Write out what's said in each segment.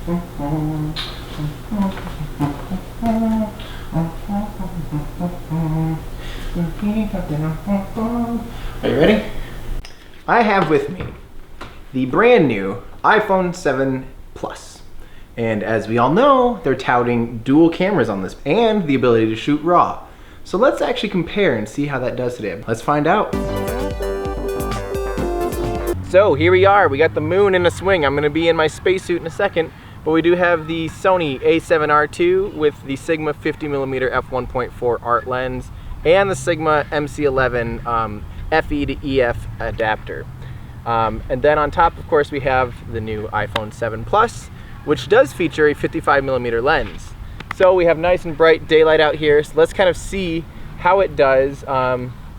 Are you ready? I have with me the brand new iPhone 7 Plus. And as we all know, they're touting dual cameras on this and the ability to shoot RAW. So let's actually compare and see how that does today. Let's find out. So here we are, we got the moon in a swing. I'm gonna be in my spacesuit in a second, but we do have the Sony a7R II with the Sigma 50mm f1.4 art lens and the Sigma MC11 FE to EF adapter. And then on top, of course, we have the new iPhone 7 Plus, which does feature a 55mm lens. So we have nice and bright daylight out here, so let's kind of see how it does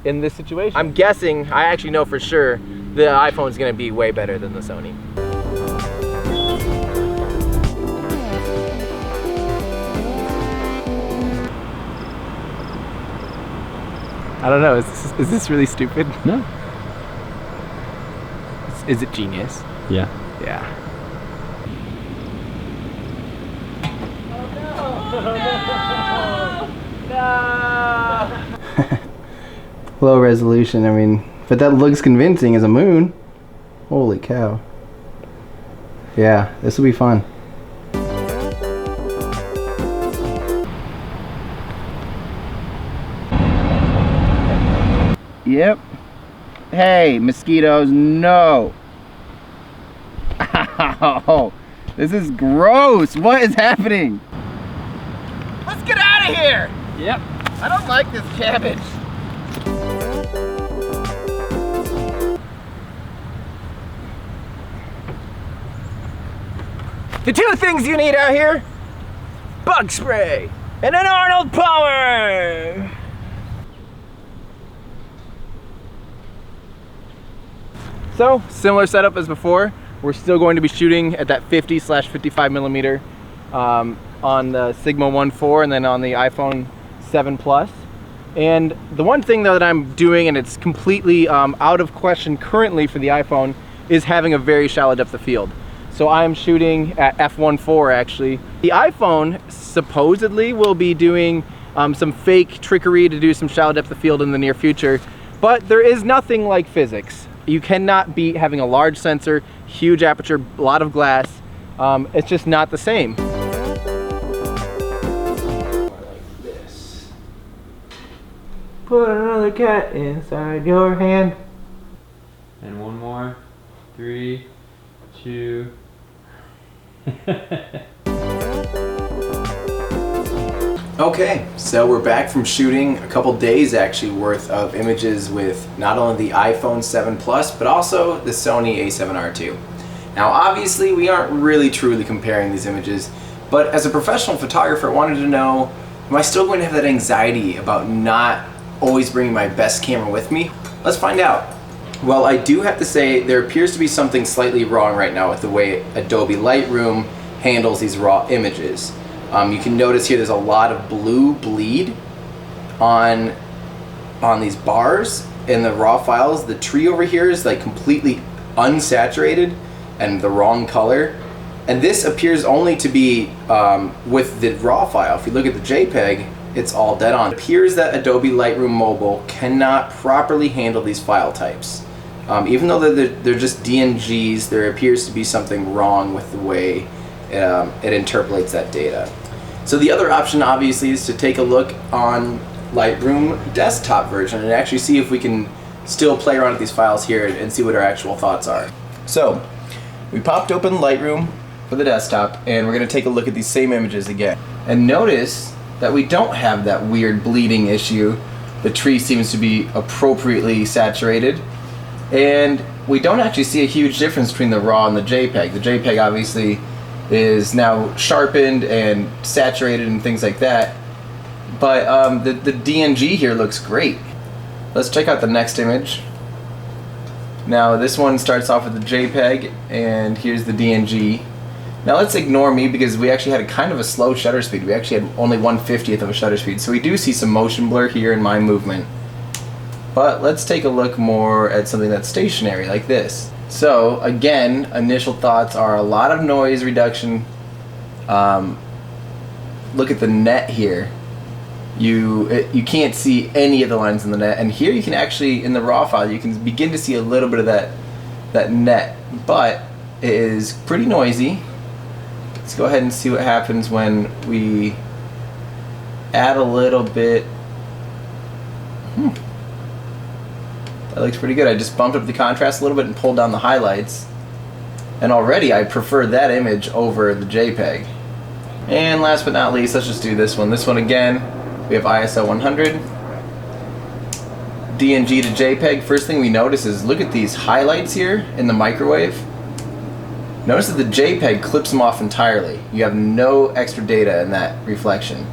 in this situation. I'm guessing, I actually know for sure, the iPhone is going to be way better than the Sony. I don't know, is this really stupid? No. Is it genius? Yeah. Yeah. Low resolution, I mean, but that looks convincing as a moon. Holy cow. Yeah, this will be fun. Yep. Hey, mosquitoes, no. Ow, this is gross. What is happening? Let's get out of here. Yep. I don't like this cabbage. The two things you need out here: bug spray and an Arnold Palmer. So, similar setup as before. We're still going to be shooting at that 50/55mm on the Sigma 1.4 and then on the iPhone 7 Plus. And the one thing though that I'm doing, and it's completely out of question currently for the iPhone, is having a very shallow depth of field. So I'm shooting at f1.4 actually. The iPhone supposedly will be doing some fake trickery to do some shallow depth of field in the near future, but there is nothing like physics. You cannot beat having a large sensor, huge aperture, a lot of glass. It's just not the same. Like this. Put another cat inside your hand. And one more. 3, 2. Okay, so we're back from shooting a couple days actually worth of images with not only the iPhone 7 Plus, but also the Sony a7R II. Now obviously we aren't really truly comparing these images, but as a professional photographer I wanted to know, am I still going to have that anxiety about not always bringing my best camera with me? Let's find out. Well, I do have to say there appears to be something slightly wrong right now with the way Adobe Lightroom handles these raw images. You can notice here there's a lot of blue bleed on these bars in the raw files. The tree over here is like completely unsaturated and the wrong color. And this appears only to be with the raw file. If you look at the JPEG, it's all dead on. It appears that Adobe Lightroom Mobile cannot properly handle these file types. Even though they're just DNGs, there appears to be something wrong with the way it interpolates that data. So the other option obviously is to take a look on Lightroom desktop version and actually see if we can still play around with these files here and see what our actual thoughts are. So we popped open Lightroom for the desktop and we're going to take a look at these same images again. And notice that we don't have that weird bleeding issue. The tree seems to be appropriately saturated. And we don't actually see a huge difference between the RAW and the JPEG. The JPEG obviously is now sharpened and saturated and things like that. But the DNG here looks great. Let's check out the next image. Now this one starts off with the JPEG and here's the DNG. Now let's ignore me because we actually had a kind of a slow shutter speed. We actually had only 1/50th of a shutter speed. So we do see some motion blur here in my movement. But let's take a look more at something that's stationary like this. So again, initial thoughts are a lot of noise reduction Look at the net here. You can't see any of the lines in the net, and here you can actually, in the raw file, you can begin to see a little bit of that net, but it is pretty noisy. Let's go ahead and see what happens when we add a little bit. That looks pretty good. I just bumped up the contrast a little bit and pulled down the highlights, and already I prefer that image over the JPEG. And last but not least, let's just do this one. This one again, we have ISO 100, DNG to JPEG. First thing we notice is, look at these highlights here in the microwave. Notice that the JPEG clips them off entirely. You have no extra data in that reflection.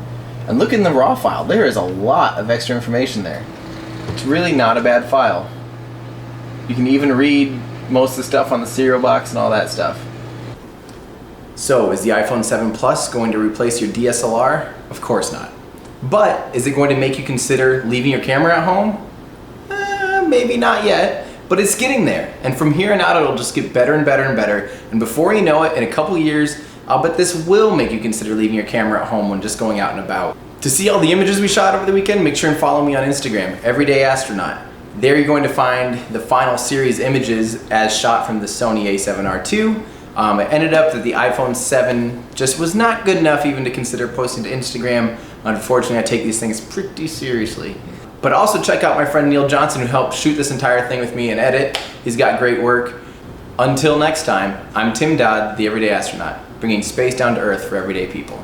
And look in the raw file, there is a lot of extra information there. It's really not a bad file. You can even read most of the stuff on the serial box and all that stuff. So, is the iPhone 7 Plus going to replace your DSLR? Of course not. But is it going to make you consider leaving your camera at home? Maybe not yet, but it's getting there. And from here on out, it'll just get better and better and better. And before you know it, in a couple years, I'll bet this will make you consider leaving your camera at home when just going out and about. To see all the images we shot over the weekend, make sure and follow me on Instagram, Everyday Astronaut. There you're going to find the final series images as shot from the Sony a7R II. It ended up that the iPhone 7 just was not good enough even to consider posting to Instagram. Unfortunately, I take these things pretty seriously. But also check out my friend Neil Johnson, who helped shoot this entire thing with me and edit. He's got great work. Until next time, I'm Tim Dodd, the Everyday Astronaut, bringing space down to Earth for everyday people.